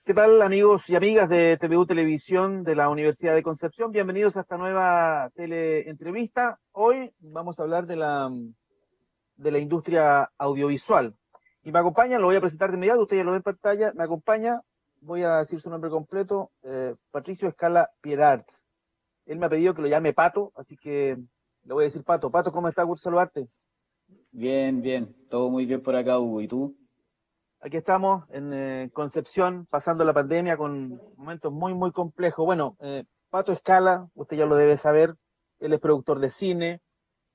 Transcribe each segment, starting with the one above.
¿Qué tal, amigos y amigas de TVU Televisión de la Universidad de Concepción? Bienvenidos a esta nueva teleentrevista. Hoy vamos a hablar de la industria audiovisual. Y me acompaña, lo voy a presentar de inmediato, usted ya lo ve en pantalla, me acompaña, voy a decir su nombre completo, Patricio Escala Pierart. Él me ha pedido que lo llame Pato, así que le voy a decir Pato. Pato, ¿cómo está? Gusto saludarte. Bien, bien, todo muy bien por acá, Hugo. ¿Y tú? Aquí estamos en Concepción, pasando la pandemia con momentos muy, muy complejos. Bueno, Pato Escala, usted ya lo debe saber, él es productor de cine,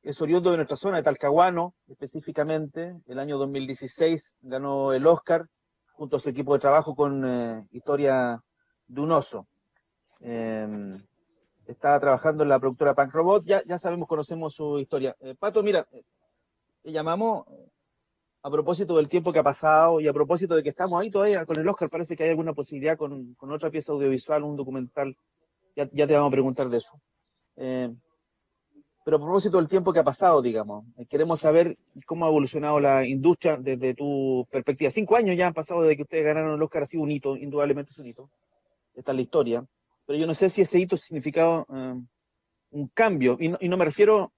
es oriundo de nuestra zona, de Talcahuano, específicamente. El año 2016 ganó el Oscar junto a su equipo de trabajo con Historia de un oso. Eh, Está trabajando en la productora Punk Robot, ya sabemos, conocemos su historia. Pato, mira, te llamamos a propósito del tiempo que ha pasado y a propósito de que estamos ahí todavía con el Oscar, parece que hay alguna posibilidad con otra pieza audiovisual, un documental, ya te vamos a preguntar de eso. Eh, pero a propósito del tiempo que ha pasado, digamos, queremos saber cómo ha evolucionado la industria desde tu perspectiva. 5 años ya han pasado desde que ustedes ganaron el Oscar, ha sido un hito, indudablemente es un hito, está en la historia, pero yo no sé si ese hito ha significado un cambio, y no me refiero,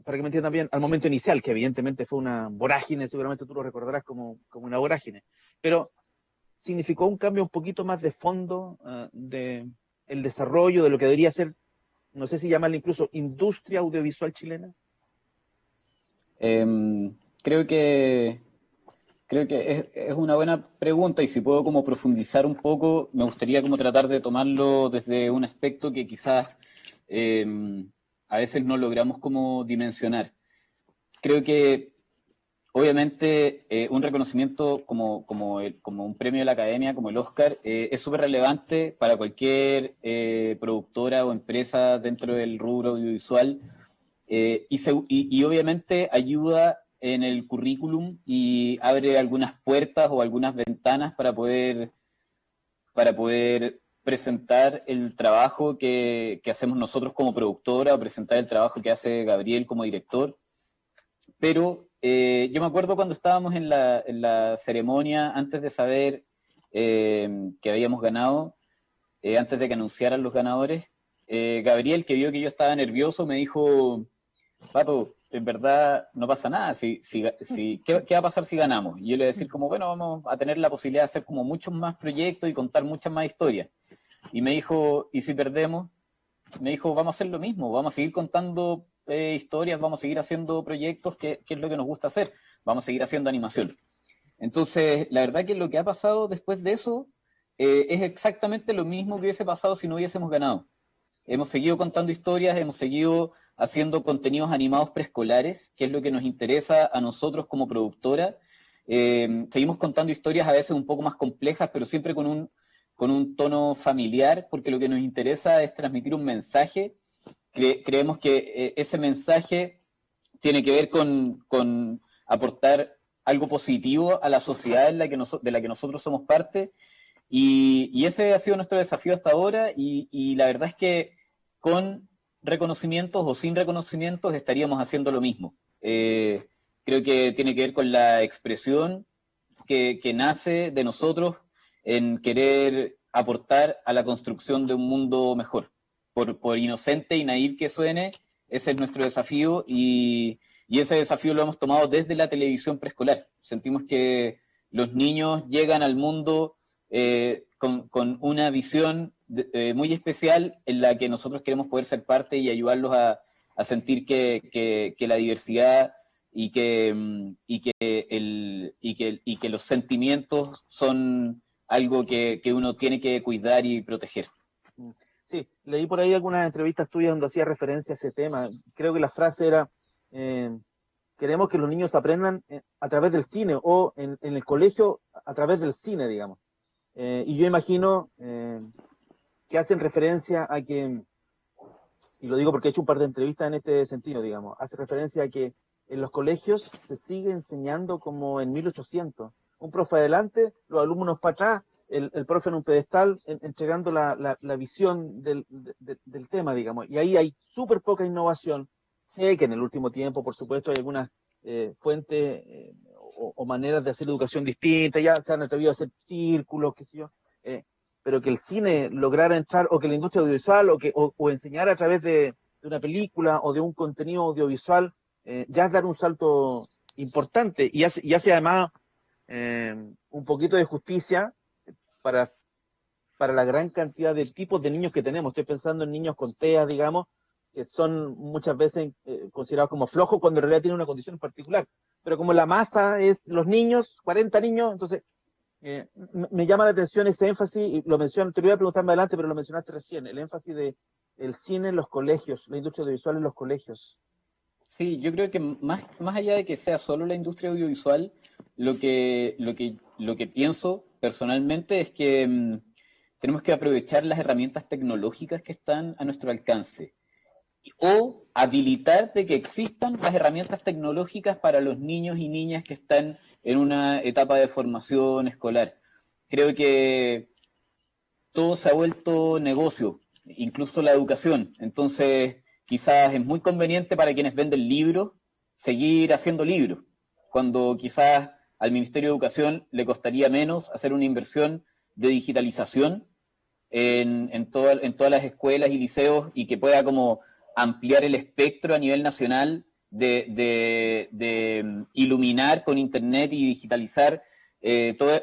para que me entiendan bien, al momento inicial, que evidentemente fue una vorágine, seguramente tú lo recordarás como una vorágine, pero significó un cambio un poquito más de fondo de el desarrollo de lo que debería ser, no sé si llamarle incluso industria audiovisual chilena. Em, creo que, creo que es una buena pregunta y si puedo como profundizar un poco, me gustaría como tratar de tomarlo desde un aspecto que quizás a veces no logramos como dimensionar. Creo que obviamente un reconocimiento como un premio de la academia, como el Oscar, es súper relevante para cualquier productora o empresa dentro del rubro audiovisual. Y obviamente ayuda en el currículum y abre algunas puertas o algunas ventanas para poder presentar el trabajo que hacemos nosotros como productora o presentar el trabajo que hace Gabriel como director. Pero yo me acuerdo cuando estábamos en la ceremonia, antes de saber que habíamos ganado, antes de que anunciaran los ganadores, Gabriel, que vio que yo estaba nervioso, me dijo: Pato, en verdad no pasa nada. ¿Qué va a pasar si ganamos? Y yo le voy a decir como, bueno, vamos a tener la posibilidad de hacer como muchos más proyectos y contar muchas más historias. Y me dijo, ¿y si perdemos? Me dijo, vamos a hacer lo mismo, vamos a seguir contando historias, vamos a seguir haciendo proyectos, que es lo que nos gusta hacer, vamos a seguir haciendo animación. Entonces, la verdad que lo que ha pasado después de eso es exactamente lo mismo que hubiese pasado si no hubiésemos ganado. Hemos seguido contando historias, hemos seguido haciendo contenidos animados preescolares, que es lo que nos interesa a nosotros como productora. Seguimos contando historias a veces un poco más complejas, pero siempre con un tono familiar, porque lo que nos interesa es transmitir un mensaje. Creemos que ese mensaje tiene que ver con aportar algo positivo a la sociedad de la que nosotros somos parte, y ese ha sido nuestro desafío hasta ahora, y la verdad es que con reconocimientos o sin reconocimientos estaríamos haciendo lo mismo. Creo que tiene que ver con la expresión que nace de nosotros en querer aportar a la construcción de un mundo mejor. Por inocente y naive que suene, ese es nuestro desafío, y ese desafío lo hemos tomado desde la televisión preescolar. Sentimos que los niños llegan al mundo con una visión muy especial en la que nosotros queremos poder ser parte y ayudarlos a sentir que la diversidad y que los sentimientos son algo que uno tiene que cuidar y proteger. Sí, leí por ahí algunas entrevistas tuyas donde hacía referencia a ese tema. Creo que la frase era, eh, queremos que los niños aprendan a través del cine o en el colegio a través del cine, digamos. Y yo imagino que hacen referencia a que, y lo digo porque he hecho un par de entrevistas en este sentido, digamos, hace referencia a que en los colegios se sigue enseñando como en 1800. Un profe adelante, los alumnos para atrás, el profe en un pedestal, entregando la visión del tema, digamos. Y ahí hay súper poca innovación. Sé que en el último tiempo, por supuesto, hay algunas fuentes o maneras de hacer educación distintas, ya se han atrevido a hacer círculos, qué sé yo. pero que el cine lograra entrar, o que la industria audiovisual, o enseñar a través de una película o de un contenido audiovisual, ya es dar un salto importante y hace además un poquito de justicia para, para la gran cantidad de tipos de niños que tenemos. Estoy pensando en niños con TEA, digamos, que son muchas veces considerados como flojos cuando en realidad tienen una condición en particular. Pero como la masa es los niños, 40 niños, entonces me llama la atención ese énfasis, y lo menciono, te lo voy a preguntar más adelante, pero lo mencionaste recién, el énfasis de el cine en los colegios, la industria audiovisual en los colegios. Sí, yo creo que más allá de que sea solo la industria audiovisual, lo que pienso personalmente es que tenemos que aprovechar las herramientas tecnológicas que están a nuestro alcance o habilitar de que existan las herramientas tecnológicas para los niños y niñas que están en una etapa de formación escolar. Creo que todo se ha vuelto negocio, incluso la educación. Entonces, quizás es muy conveniente para quienes venden libros seguir haciendo libros, cuando quizás al Ministerio de Educación le costaría menos hacer una inversión de digitalización en todas las escuelas y liceos y que pueda como ampliar el espectro a nivel nacional de iluminar con Internet y digitalizar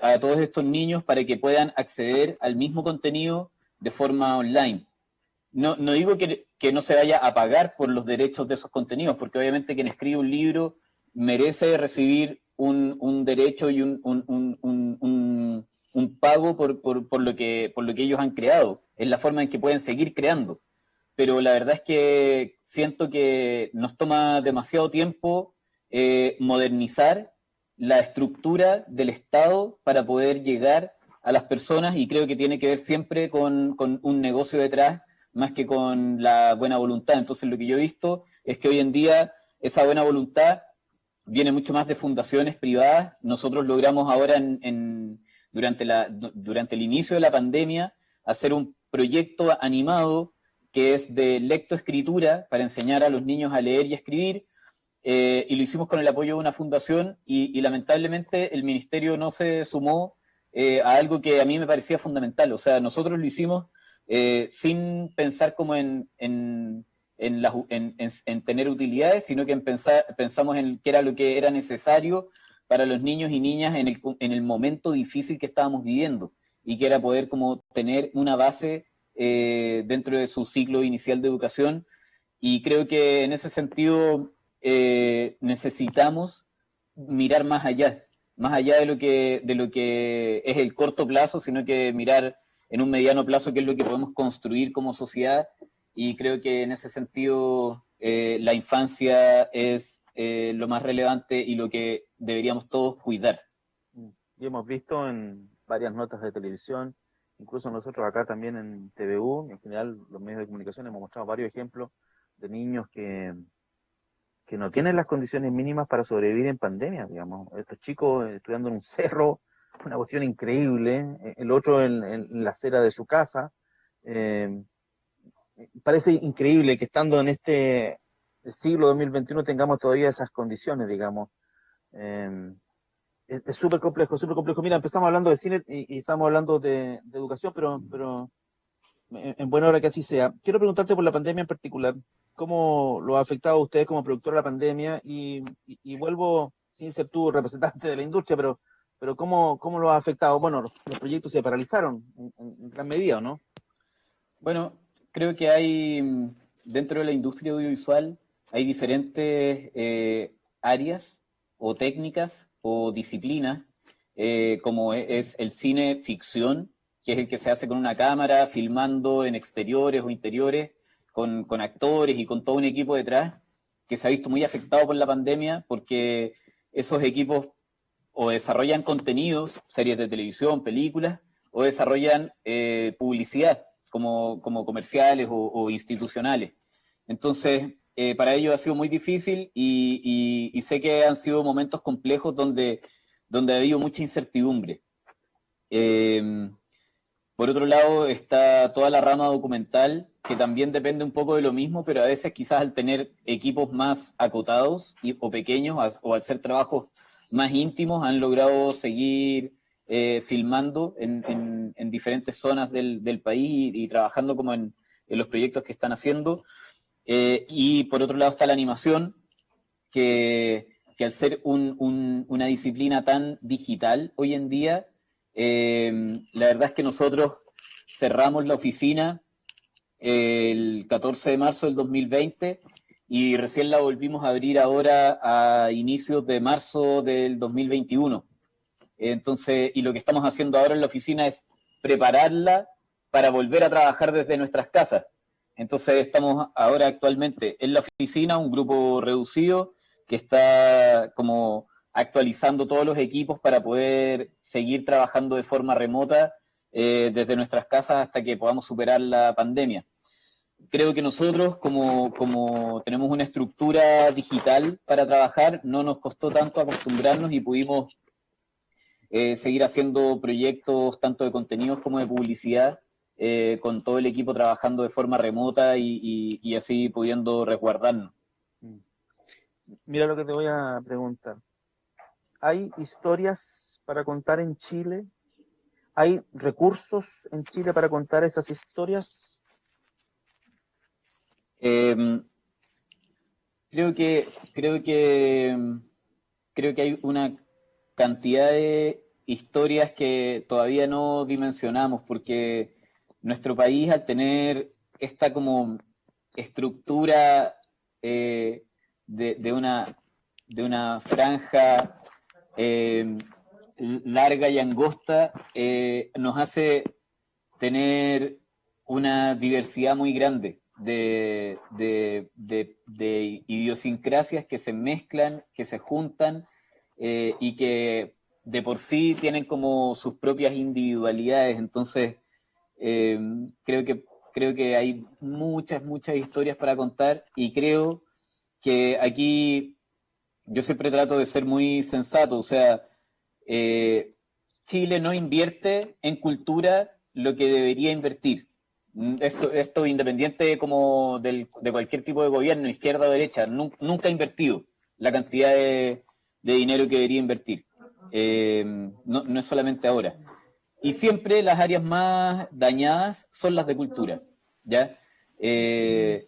a todos estos niños para que puedan acceder al mismo contenido de forma online. No digo que no se vaya a pagar por los derechos de esos contenidos, porque obviamente quien escribe un libro merece recibir un derecho y un pago por lo que ellos han creado, es la forma en que pueden seguir creando. Pero la verdad es que siento que nos toma demasiado tiempo modernizar la estructura del Estado para poder llegar a las personas, y creo que tiene que ver siempre con un negocio detrás más que con la buena voluntad. Entonces lo que yo he visto es que hoy en día esa buena voluntad viene mucho más de fundaciones privadas. Nosotros logramos ahora durante el inicio de la pandemia hacer un proyecto animado que es de lectoescritura para enseñar a los niños a leer y escribir, y lo hicimos con el apoyo de una fundación y lamentablemente el ministerio no se sumó a algo que a mí me parecía fundamental. O sea, nosotros lo hicimos sin pensar como en tener utilidades, sino que pensamos en qué era lo que era necesario para los niños y niñas en el momento difícil que estábamos viviendo, y que era poder como tener una base dentro de su ciclo inicial de educación. Y creo que en ese sentido necesitamos mirar más allá de lo que es el corto plazo, sino que mirar en un mediano plazo qué es lo que podemos construir como sociedad. Y creo que en ese sentido la infancia es lo más relevante y lo que deberíamos todos cuidar. Y hemos visto en varias notas de televisión, incluso nosotros acá también en TVU, en general los medios de comunicación hemos mostrado varios ejemplos de niños que no tienen las condiciones mínimas para sobrevivir en pandemia, digamos. Estos chicos estudiando en un cerro, una cuestión increíble, el otro en la acera de su casa. Eh, Parece increíble que estando en este siglo 2021 tengamos todavía esas condiciones, digamos. Eh, es súper complejo, súper complejo. Mira, empezamos hablando de cine y estamos hablando de educación, pero en buena hora que así sea. Quiero preguntarte por la pandemia en particular, ¿cómo lo ha afectado a ustedes como productor la pandemia? Y vuelvo, sin ser tú representante de la industria, pero ¿cómo lo ha afectado? Bueno, los proyectos se paralizaron en gran medida, ¿no? Bueno, creo que hay, dentro de la industria audiovisual, hay diferentes áreas o técnicas o disciplinas, como es el cine ficción, que es el que se hace con una cámara, filmando en exteriores o interiores, con actores y con todo un equipo detrás, que se ha visto muy afectado por la pandemia, porque esos equipos o desarrollan contenidos, series de televisión, películas, o desarrollan publicidad como comerciales o institucionales. Entonces, para ellos ha sido muy difícil y sé que han sido momentos complejos donde ha habido mucha incertidumbre. Por otro lado está toda la rama documental, que también depende un poco de lo mismo, pero a veces quizás al tener equipos más acotados o pequeños, o al ser trabajos más íntimos, han logrado seguir filmando en diferentes zonas del país y trabajando como en los proyectos que están haciendo. Y por otro lado está la animación, que al ser una disciplina tan digital hoy en día, la verdad es que nosotros cerramos la oficina el 14 de marzo del 2020 y recién la volvimos a abrir ahora a inicios de marzo del 2021. Entonces, y lo que estamos haciendo ahora en la oficina es prepararla para volver a trabajar desde nuestras casas. Entonces estamos ahora actualmente en la oficina, un grupo reducido que está como actualizando todos los equipos para poder seguir trabajando de forma remota desde nuestras casas hasta que podamos superar la pandemia. Creo que nosotros, como tenemos una estructura digital para trabajar, no nos costó tanto acostumbrarnos y pudimos seguir haciendo proyectos tanto de contenidos como de publicidad, con todo el equipo trabajando de forma remota y así pudiendo resguardarnos. Mira lo que te voy a preguntar. ¿Hay historias para contar en Chile? ¿Hay recursos en Chile para contar esas historias? Creo que hay una cantidad de historias que todavía no dimensionamos, porque nuestro país, al tener esta como estructura de una franja larga y angosta, nos hace tener una diversidad muy grande de idiosincrasias que se mezclan, que se juntan y que de por sí tienen como sus propias individualidades. Entonces, eh, creo que hay muchas historias para contar y creo que aquí yo siempre trato de ser muy sensato, o sea, Chile no invierte en cultura lo que debería invertir. Esto independiente como de cualquier tipo de gobierno, izquierda o derecha, nunca ha invertido la cantidad de dinero que debería invertir. No es solamente ahora. Y siempre las áreas más dañadas son las de cultura, ¿ya? Es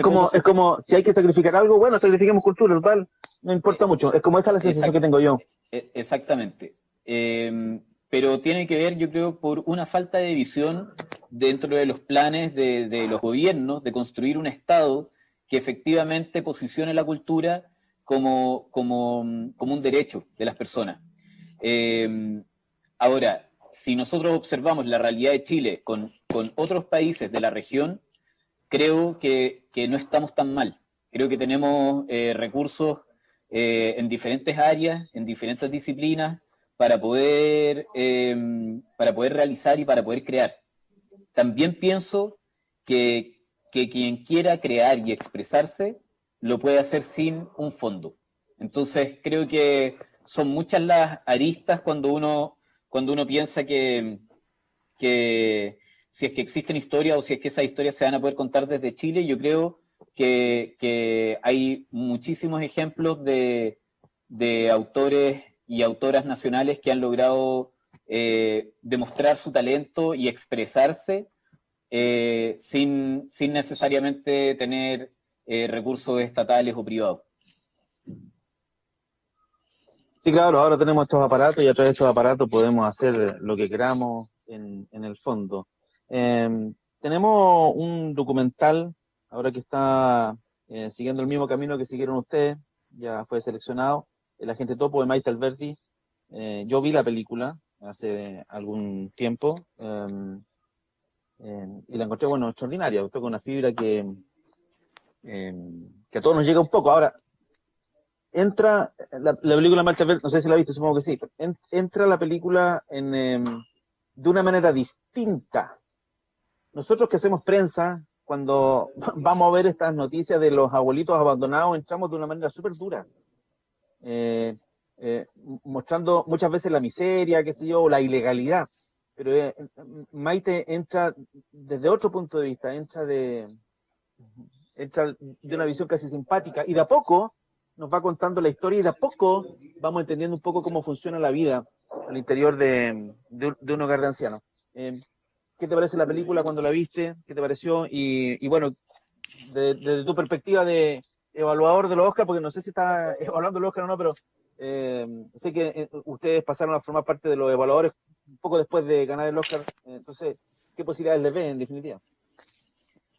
como si hay que sacrificar algo, bueno, sacrifiquemos cultura, total, no importa mucho. Es como esa la sensación que tengo yo. Exactamente. Pero tiene que ver, yo creo, por una falta de visión dentro de los planes de los gobiernos de construir un Estado que efectivamente posicione la cultura como un derecho de las personas. Ahora, si nosotros observamos la realidad de Chile con otros países de la región, creo que no estamos tan mal. Creo que tenemos recursos en diferentes áreas, en diferentes disciplinas, para poder realizar y para poder crear. También pienso que quien quiera crear y expresarse lo puede hacer sin un fondo. Entonces creo que son muchas las aristas cuando uno piensa que si es que existen historias o si es que esas historias se van a poder contar desde Chile. Yo creo que hay muchísimos ejemplos de autores y autoras nacionales que han logrado demostrar su talento y expresarse sin necesariamente tener recursos estatales o privados. Sí, claro, ahora tenemos estos aparatos y a través de estos aparatos podemos hacer lo que queramos en el fondo. Tenemos un documental, ahora que está siguiendo el mismo camino que siguieron ustedes, ya fue seleccionado, El Agente Topo de Maite Alberdi. Yo vi la película hace algún tiempo y la encontré, bueno, extraordinaria, toca una fibra que a todos nos llega un poco. Ahora, entra la película Maite Alberdi, no sé si la viste, supongo que sí, entra la película de una manera distinta. Nosotros que hacemos prensa, cuando vamos a ver estas noticias de los abuelitos abandonados, entramos de una manera súper dura, eh, mostrando muchas veces la miseria, qué sé yo, o la ilegalidad. Pero Maite entra desde otro punto de vista, entra de una visión casi simpática, y de a poco nos va contando la historia y de a poco vamos entendiendo un poco cómo funciona la vida. al interior de un hogar de ancianos. ¿Qué te parece la película cuando la viste? ¿Qué te pareció? Y bueno, desde tu perspectiva de evaluador de los Oscars, porque no sé si está evaluando los Oscars o no, pero sé que ustedes pasaron a formar parte de los evaluadores un poco después de ganar el Oscar. Entonces, ¿qué posibilidades les ven en definitiva?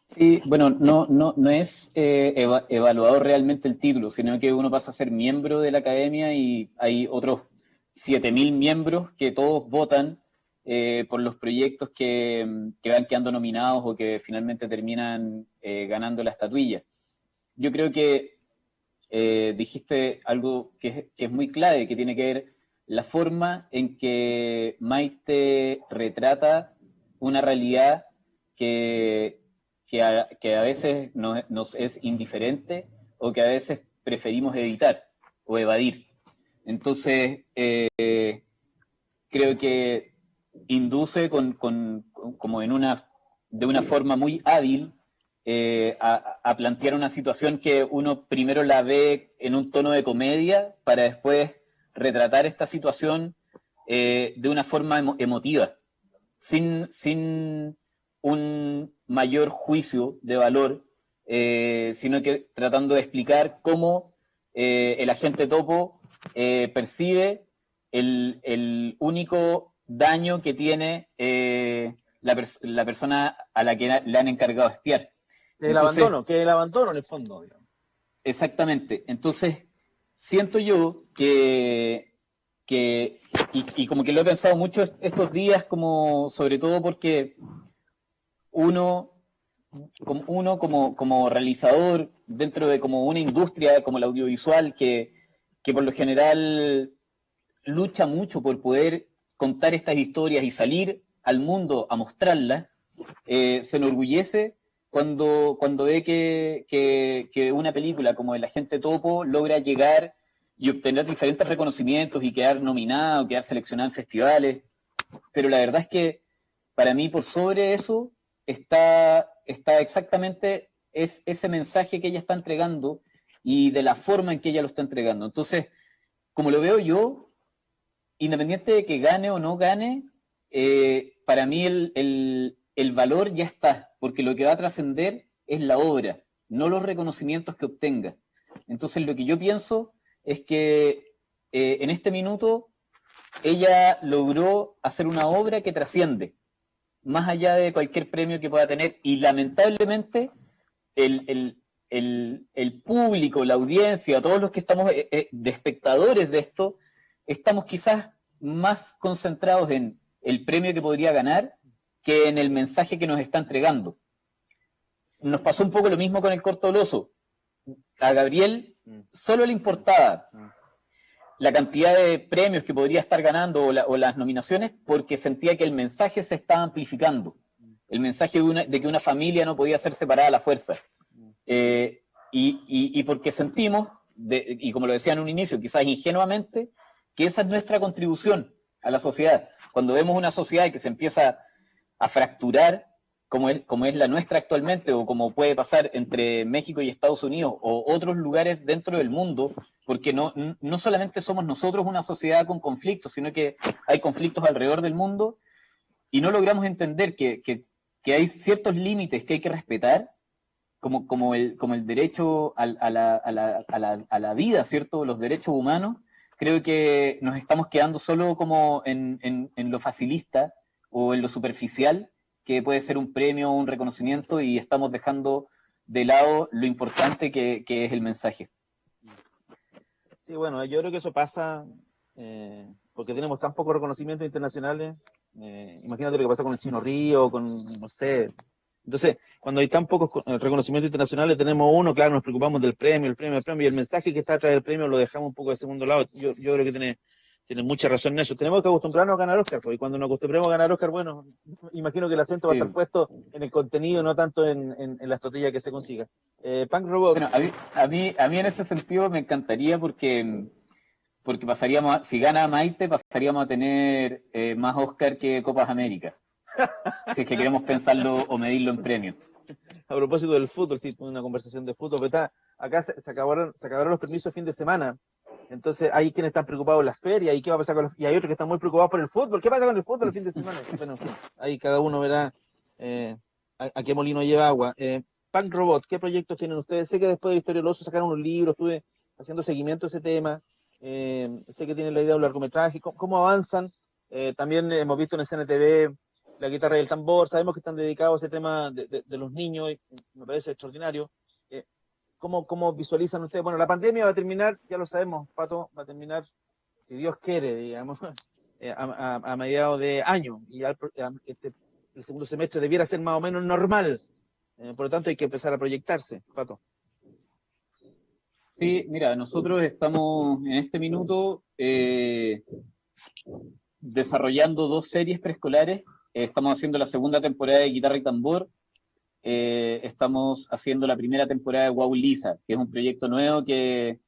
Sí, bueno, no es evaluador realmente el título, sino que uno pasa a ser miembro de la academia y hay otros 7.000 miembros que todos votan por los proyectos que van quedando nominados o que finalmente terminan ganando la estatuilla. Yo creo que dijiste algo que es muy clave, que tiene que ver la forma en que Maite retrata una realidad que a veces nos es indiferente o que a veces preferimos evitar o evadir. Entonces, creo que induce como de una forma muy hábil a plantear una situación que uno primero la ve en un tono de comedia para después retratar esta situación de una forma emotiva, sin un mayor juicio de valor, sino que tratando de explicar cómo el agente topo percibe el único daño que tiene la persona a la que le han encargado espiar. Entonces, Que es el abandono en el fondo, digamos. exactamente. Entonces, siento yo y como que lo he pensado mucho estos días, como sobre todo porque uno, como realizador dentro de como una industria como la audiovisual que por lo general lucha mucho por poder contar estas historias y salir al mundo a mostrarlas, se enorgullece cuando ve que una película como El Agente Topo logra llegar y obtener diferentes reconocimientos y quedar nominada o quedar seleccionada en festivales. Pero la verdad es que para mí por sobre eso está exactamente ese mensaje que ella está entregando y de la forma en que ella lo está entregando. Entonces, como lo veo yo, independiente de que gane o no gane, para mí el valor ya está, porque lo que va a trascender es la obra, no los reconocimientos que obtenga. Entonces lo que yo pienso es que en este minuto ella logró hacer una obra que trasciende, más allá de cualquier premio que pueda tener, y lamentablemente el, el, el público, la audiencia, todos los que estamos de espectadores de esto, estamos quizás más concentrados en el premio que podría ganar que en el mensaje que nos está entregando. Nos pasó un poco lo mismo con el corto del oso. A Gabriel solo le importaba la cantidad de premios que podría estar ganando o las nominaciones porque sentía que el mensaje se estaba amplificando. El mensaje de que una familia no podía ser separada a la fuerza. Y porque sentimos, y como lo decía en un inicio, quizás ingenuamente, que esa es nuestra contribución a la sociedad. Cuando vemos una sociedad que se empieza a fracturar, como es la nuestra actualmente, o como puede pasar entre México y Estados Unidos, o otros lugares dentro del mundo, porque no solamente somos nosotros una sociedad con conflictos, sino que hay conflictos alrededor del mundo, y no logramos entender que hay ciertos límites que hay que respetar, como el derecho a la vida, ¿cierto? Los derechos humanos. Creo que nos estamos quedando solo como en lo facilista o en lo superficial, que puede ser un premio o un reconocimiento, y estamos dejando de lado lo importante que es el mensaje. Sí, bueno, yo creo que eso pasa porque tenemos tan pocos reconocimientos internacionales. Imagínate lo que pasa con el Chino Río, con, no sé. Entonces, cuando hay tan pocos reconocimientos internacionales, tenemos uno, claro, nos preocupamos del premio, y el mensaje que está atrás del premio lo dejamos un poco de segundo lado. Yo creo que tiene mucha razón en eso. Tenemos que acostumbrarnos a ganar Oscar, pues, y cuando nos acostumbremos a ganar Oscar, bueno, imagino que el acento va a estar puesto en el contenido, no tanto en la estrategia que se consiga. Punk Robot. Bueno, a mí en ese sentido me encantaría porque pasaríamos, si gana Maite, pasaríamos a tener más Oscar que Copas América. Si es que queremos pensarlo o medirlo en premios. A propósito del fútbol, sí, una conversación de fútbol, pero acá se acabaron los permisos de fin de semana Entonces, hay quienes están preocupados en las ferias, y qué va a pasar y hay otros que están muy preocupados por el fútbol. ¿Qué pasa con el fútbol el fin de semana? Bueno, en fin, ahí cada uno verá a qué molino lleva agua. Punk Robot, ¿qué proyectos tienen ustedes? Sé que después de Historia del Oso sacaron unos libros, estuve haciendo seguimiento a ese tema. Sé que tienen la idea de un largometraje. ¿Cómo avanzan? También hemos visto en SNTV la guitarra y el tambor. Sabemos que están dedicados a ese tema de los niños, y me parece extraordinario. ¿Cómo visualizan ustedes? Bueno, la pandemia va a terminar, ya lo sabemos, Pato, va a terminar, si Dios quiere, digamos, a mediados de año, y el segundo semestre debiera ser más o menos normal. Por lo tanto, hay que empezar a proyectarse, Pato. Sí, mira, nosotros estamos en este minuto desarrollando 2 series preescolares. Estamos haciendo la segunda temporada de Guitarra y Tambor. Estamos haciendo la primera temporada de Wow Lisa, que es un proyecto nuevo que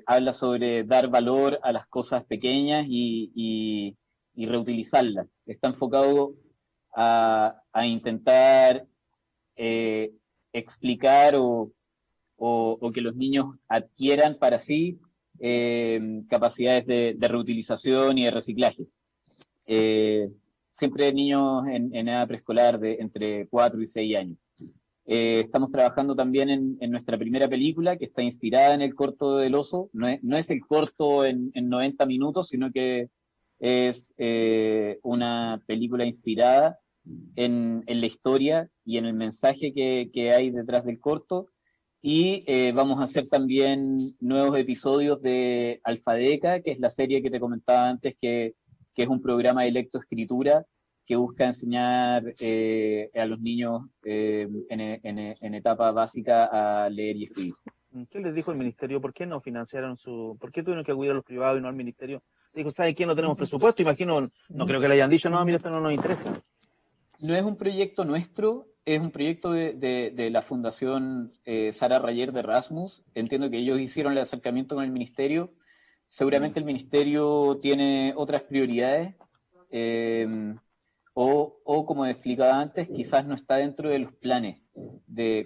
habla sobre dar valor a las cosas pequeñas y reutilizarlas. Está enfocado a intentar explicar o que los niños adquieran para sí capacidades de reutilización y de reciclaje. Siempre niños en edad preescolar de entre 4 y 6 años. Estamos trabajando también en nuestra primera película, que está inspirada en el corto del oso. No es el corto en 90 minutos, sino que es una película inspirada en la historia y en el mensaje que hay detrás del corto. Y vamos a hacer también nuevos episodios de Alfadeca, que es la serie que te comentaba antes, que es un programa de lectoescritura que busca enseñar a los niños en etapa básica a leer y escribir. ¿Qué les dijo el ministerio? ¿Por qué no financiaron por qué tuvieron que acudir a los privados y no al ministerio? Dijo, ¿sabe qué? No tenemos presupuesto, imagino, no creo que le hayan dicho, no, mira, esto no nos interesa. No es un proyecto nuestro, es un proyecto de la Fundación Sara Rayer de Erasmus. Entiendo que ellos hicieron el acercamiento con el ministerio. Seguramente el ministerio tiene otras prioridades, o como explicaba antes, quizás no está dentro de los planes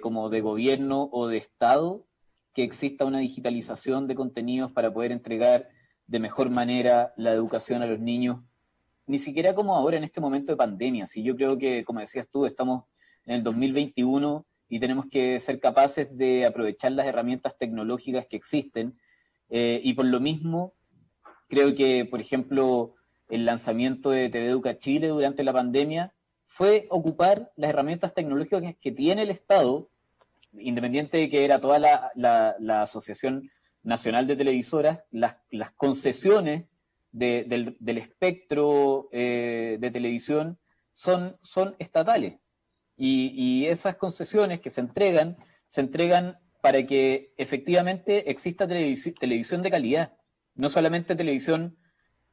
como de gobierno o de Estado que exista una digitalización de contenidos para poder entregar de mejor manera la educación a los niños, ni siquiera como ahora en este momento de pandemia. Si yo creo que, como decías tú, estamos en el 2021 y tenemos que ser capaces de aprovechar las herramientas tecnológicas que existen, y por lo mismo creo que, por ejemplo, el lanzamiento de TV Educa Chile durante la pandemia fue ocupar las herramientas tecnológicas que tiene el Estado, independiente de que era toda la Asociación Nacional de Televisoras, las concesiones del espectro de televisión son estatales. Y esas concesiones que se entregan para que efectivamente exista televisión de calidad. No solamente televisión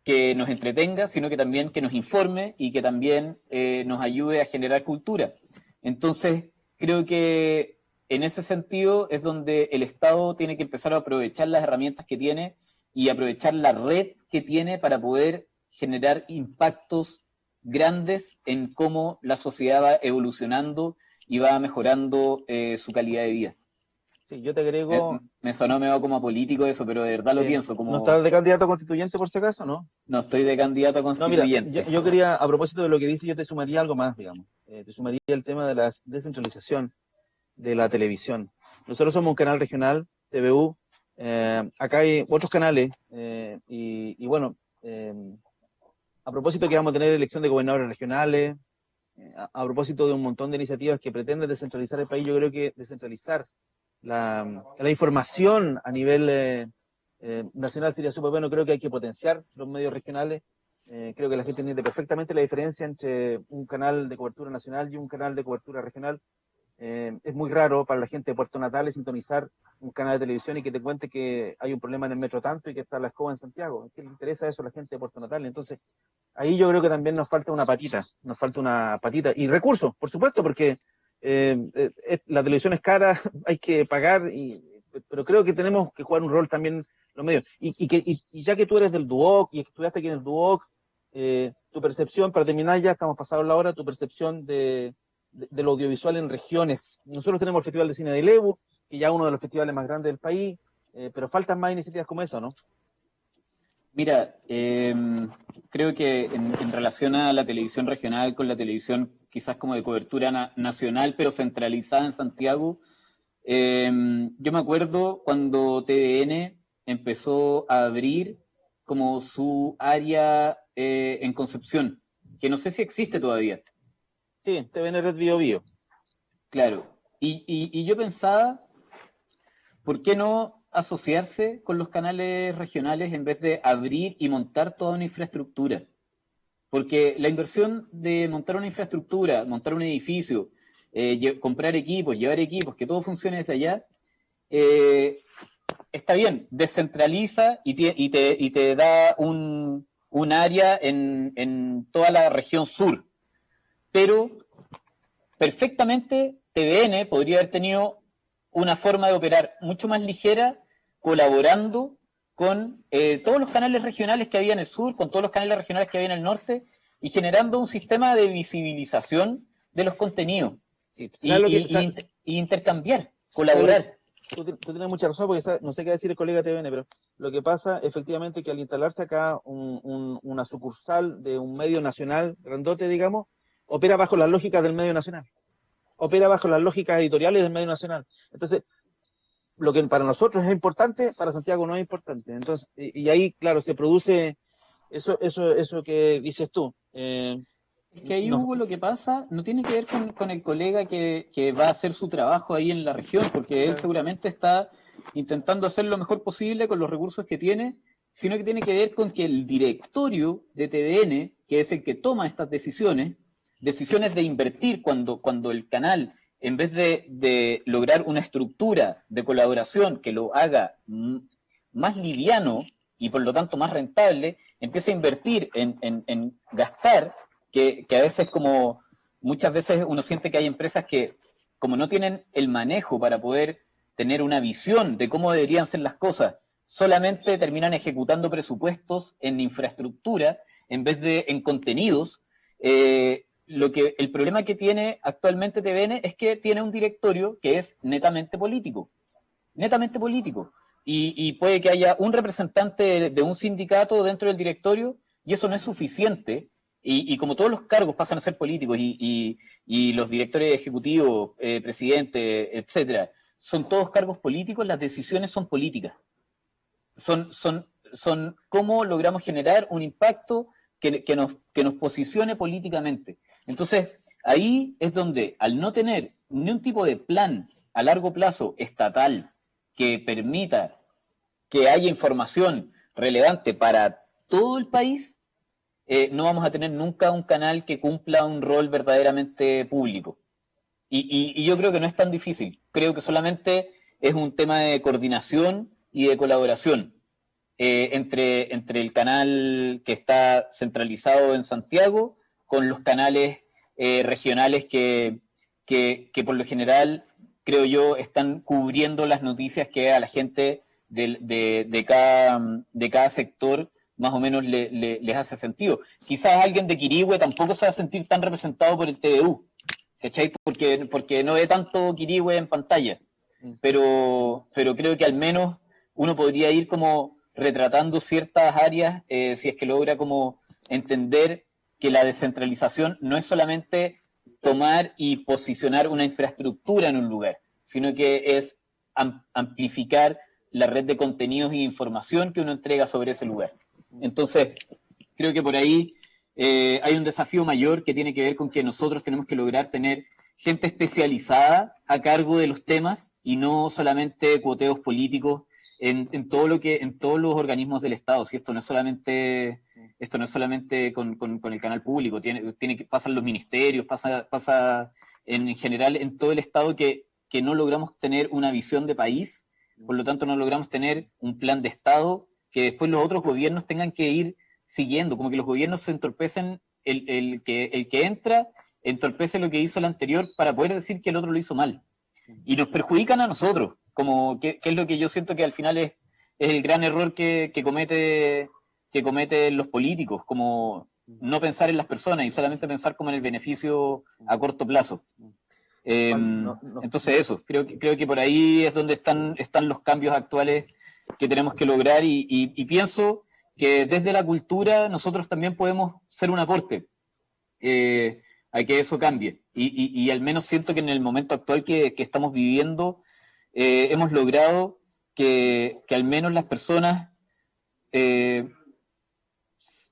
que nos entretenga, sino que también que nos informe y que también nos ayude a generar cultura. Entonces, creo que en ese sentido es donde el Estado tiene que empezar a aprovechar las herramientas que tiene y aprovechar la red que tiene para poder generar impactos grandes en cómo la sociedad va evolucionando y va mejorando su calidad de vida. Sí, yo te agrego... Me sonó medio como político eso, pero de verdad lo pienso. ¿No estás de candidato a constituyente por si acaso, no? No estoy de candidato a constituyente. No, mira, yo quería, a propósito de lo que dice, yo te sumaría algo más, digamos. Te sumaría el tema de la descentralización de la televisión. Nosotros somos un canal regional, TVU. Acá hay otros canales, y bueno, a propósito que vamos a tener elección de gobernadores regionales, a propósito de un montón de iniciativas que pretenden descentralizar el país, yo creo que descentralizar la información a nivel nacional sería súper bueno. Creo que hay que potenciar los medios regionales. Creo que la gente entiende perfectamente la diferencia entre un canal de cobertura nacional y un canal de cobertura regional. Es muy raro para la gente de Puerto Natales sintonizar un canal de televisión y que te cuente que hay un problema en el metro tanto y que está la escoba en Santiago. ¿Qué le interesa eso a la gente de Puerto Natales? Entonces, ahí yo creo que también nos falta una patita, y recursos, por supuesto, porque la televisión es cara, hay que pagar, pero creo que tenemos que jugar un rol también los medios. Y ya que tú eres del DUOC y estudiaste aquí en el DUOC, tu percepción, para terminar ya, estamos pasados la hora, tu percepción de lo audiovisual en regiones. Nosotros tenemos el Festival de Cine de Lebu, que ya es uno de los festivales más grandes del país. pero faltan más iniciativas como eso, ¿no? Mira, creo que en relación a la televisión regional con la televisión quizás como de cobertura nacional, pero centralizada en Santiago, yo me acuerdo cuando TVN empezó a abrir como su área en Concepción, que no sé si existe todavía. Sí, TVN Red Bio Bio. Claro. Y yo pensaba, ¿por qué no asociarse con los canales regionales en vez de abrir y montar toda una infraestructura? Porque la inversión de montar una infraestructura, montar un edificio, comprar equipos, llevar equipos, que todo funcione desde allá, eh, está bien, descentraliza y te da un área en toda la región sur, pero perfectamente TVN podría haber tenido una forma de operar mucho más ligera, colaborando con todos los canales regionales que había en el sur, con todos los canales regionales que había en el norte, y generando un sistema de visibilización de los contenidos, Sí, ¿sabes lo que, y intercambiar, sabes lo, colaborar. tú tienes mucha razón porque no sé qué decir el colega TVN, pero lo que pasa efectivamente que al instalarse acá una sucursal de un medio nacional grandote, digamos, opera bajo las lógicas del medio nacional, opera bajo las lógicas editoriales del medio nacional. Entonces, lo que para nosotros es importante, para Santiago no es importante. Entonces, y ahí, claro, se produce eso que dices tú. Es que ahí, No, Hugo, lo que pasa no tiene que ver con el colega que va a hacer su trabajo ahí en la región, porque él claro, seguramente está intentando hacer lo mejor posible con los recursos que tiene, sino que tiene que ver con que el directorio de TVN, que es el que toma estas decisiones, decisiones de invertir cuando el canal, en vez de lograr una estructura de colaboración que lo haga más liviano y por lo tanto más rentable, empieza a invertir en gastar que a veces como muchas veces uno siente que hay empresas que como no tienen el manejo para poder tener una visión de cómo deberían ser las cosas, solamente terminan ejecutando presupuestos en infraestructura en vez de en contenidos. El problema que tiene actualmente TVN es que tiene un directorio que es netamente político. Y puede que haya un representante de un sindicato dentro del directorio y eso no es suficiente. Y como todos los cargos pasan a ser políticos y los directores ejecutivos, presidente, etcétera, son todos cargos políticos, las decisiones son políticas. Son cómo logramos generar un impacto que nos posicione políticamente. Entonces, ahí es donde, al no tener ni un tipo de plan a largo plazo estatal que permita que haya información relevante para todo el país, no vamos a tener nunca un canal que cumpla un rol verdaderamente público. Y yo creo que no es tan difícil. Creo que solamente es un tema de coordinación y de colaboración entre el canal que está centralizado en Santiago con los canales regionales que por lo general, creo yo, están cubriendo las noticias que a la gente de cada sector más o menos les hace sentido. Quizás alguien de Quirihue tampoco se va a sentir tan representado por el TVU, ¿cachai? Porque no ve tanto Quirihue en pantalla, pero creo que al menos uno podría ir como retratando ciertas áreas si es que logra como entender que la descentralización no es solamente tomar y posicionar una infraestructura en un lugar, sino que es amplificar la red de contenidos y información que uno entrega sobre ese lugar. Entonces, creo que por ahí hay un desafío mayor que tiene que ver con que nosotros tenemos que lograr tener gente especializada a cargo de los temas y no solamente cuoteos políticos en todo lo que en todos los organismos del Estado. Si esto no es solamente con el canal público, pasan los ministerios, pasa en general en todo el Estado que no logramos tener una visión de país, por lo tanto no logramos tener un plan de Estado que después los otros gobiernos tengan que ir siguiendo, como que los gobiernos se entorpecen, el que entra entorpece lo que hizo el anterior para poder decir que el otro lo hizo mal. Y nos perjudican a nosotros, como que es lo que yo siento que al final es el gran error que cometen los políticos, como no pensar en las personas y solamente pensar como en el beneficio a corto plazo. Entonces eso, creo que por ahí es donde están los cambios actuales que tenemos que lograr y pienso que desde la cultura nosotros también podemos ser un aporte a que eso cambie. Y al menos siento que en el momento actual que estamos viviendo hemos logrado que al menos las personas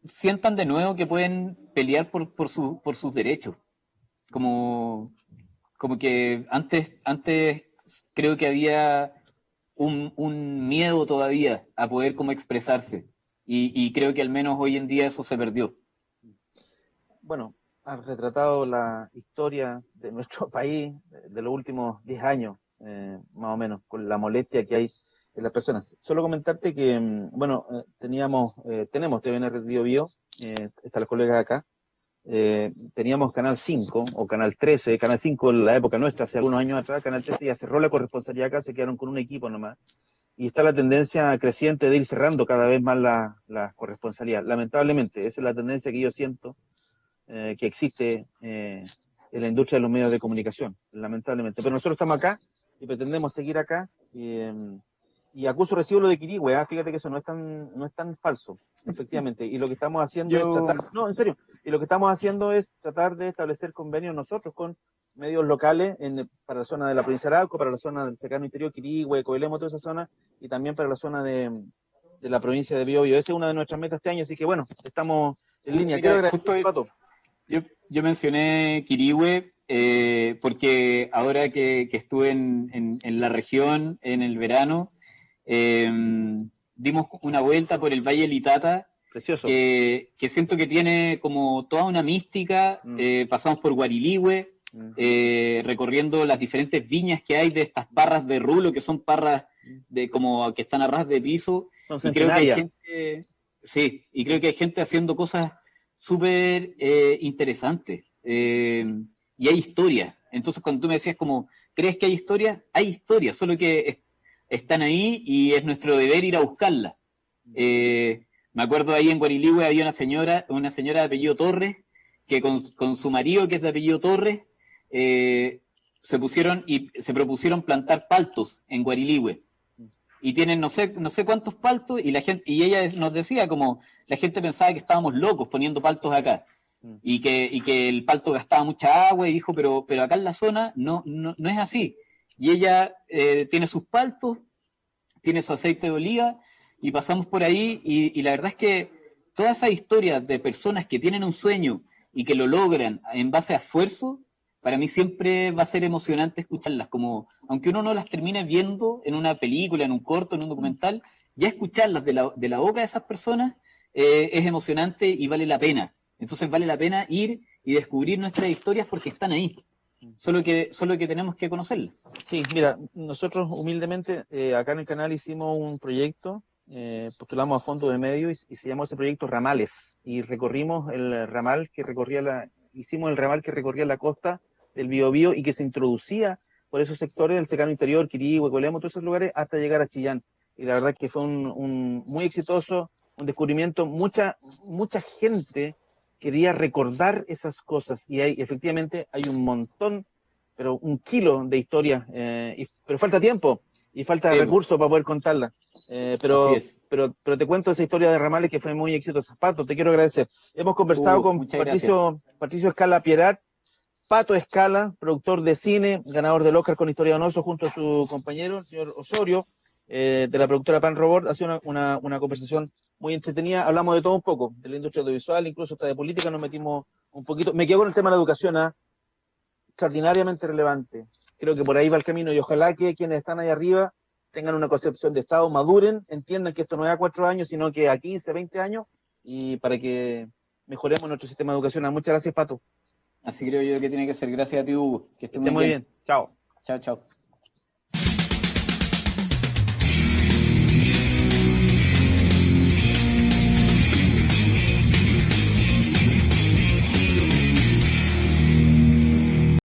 sientan de nuevo que pueden pelear por sus derechos. Como que antes creo que había un miedo todavía a poder como expresarse. Y creo que al menos hoy en día eso se perdió. Bueno, has retratado la historia de nuestro país de los últimos 10 años, más o menos, con la molestia que hay en las personas. Solo comentarte que, bueno, tenemos TVN Red Bio Bio, están los colegas acá, teníamos Canal 5 o Canal 13, Canal 5 en la época nuestra, hace algunos años atrás, Canal 13 ya cerró la corresponsalía acá, se quedaron con un equipo nomás, y está la tendencia creciente de ir cerrando cada vez más la corresponsalía. Lamentablemente, esa es la tendencia que yo siento que existe en la industria de los medios de comunicación, lamentablemente. Pero nosotros estamos acá y pretendemos seguir acá, y acuso recibo lo de Quirihue, fíjate que eso no es tan falso, efectivamente, y lo que estamos haciendo es tratar, no, en serio, y lo que estamos haciendo es tratar de establecer convenios nosotros con medios locales para la zona de la provincia de Arauco, para la zona del cercano interior, Quirihue, Coelemo, toda esa zona, y también para la zona de la provincia de Biobío. Esa es una de nuestras metas este año, así que bueno, estamos en línea. Mira, Quiero agradecer, Pato. Yo mencioné Quirihue porque ahora que estuve en la región en el verano, dimos una vuelta por el Valle Litata, precioso, que siento que tiene como toda una mística. Pasamos por Guarilihue, recorriendo las diferentes viñas que hay de estas parras de rulo, que son parras de como que están a ras de piso. son Y creo que hay centenarias. gente, sí, y creo que hay gente haciendo cosas súper interesantes. Y hay historias. Entonces, cuando tú me decías como, ¿crees que hay historias? Hay historias, solo que están ahí y es nuestro deber ir a buscarlas. Me acuerdo ahí en Guarilihue había una señora de apellido Torres, que con su marido, que es de apellido Torres, se propusieron plantar paltos en Guarilihue. Y tienen no sé cuántos paltos, y ella nos decía como, la gente pensaba que estábamos locos poniendo paltos acá. Y que el palto gastaba mucha agua, y dijo, pero acá en la zona no es así. Y ella tiene sus paltos, tiene su aceite de oliva, y pasamos por ahí, y la verdad es que todas esas historias de personas que tienen un sueño y que lo logran en base a esfuerzo, para mí siempre va a ser emocionante escucharlas, como aunque uno no las termine viendo en una película, en un corto, en un documental, ya escucharlas de la boca de esas personas es emocionante y vale la pena. Entonces vale la pena ir y descubrir nuestras historias porque están ahí. Solo que tenemos que conocerlas. Sí, mira, nosotros humildemente acá en el canal hicimos un proyecto, postulamos a fondo de medio y se llamó ese proyecto Ramales, y recorrimos el ramal que recorría hicimos el ramal que recorría la costa del Biobío y que se introducía por esos sectores del cercano interior, Quirihue, Coelemo, todos esos lugares, hasta llegar a Chillán. Y la verdad que fue un muy exitoso, un descubrimiento. Mucha gente quería recordar esas cosas, y efectivamente hay un montón, pero un kilo de historia, pero falta tiempo y falta recursos para poder contarla. Pero te cuento esa historia de Ramales que fue muy exitosa. Pato, te quiero agradecer. Hemos conversado con Patricio Escala Pierat, Pato Escala, productor de cine, ganador del Oscar con Historia de un Oso, junto a su compañero, el señor Osorio, de la productora Pan Robot. Ha sido una conversación muy entretenida. Hablamos de todo un poco, de la industria audiovisual, incluso hasta de política nos metimos un poquito. Me quedo con el tema de la educación, extraordinariamente relevante. Creo que por ahí va el camino, y ojalá que quienes están ahí arriba tengan una concepción de Estado, maduren, entiendan que esto no es a 4 años, sino que a 15, 20 años, y para que mejoremos nuestro sistema de educación. Muchas gracias, Pato. Así creo yo que tiene que ser. Gracias a ti, Hugo. Que esté muy bien. Chao. Chao, chao.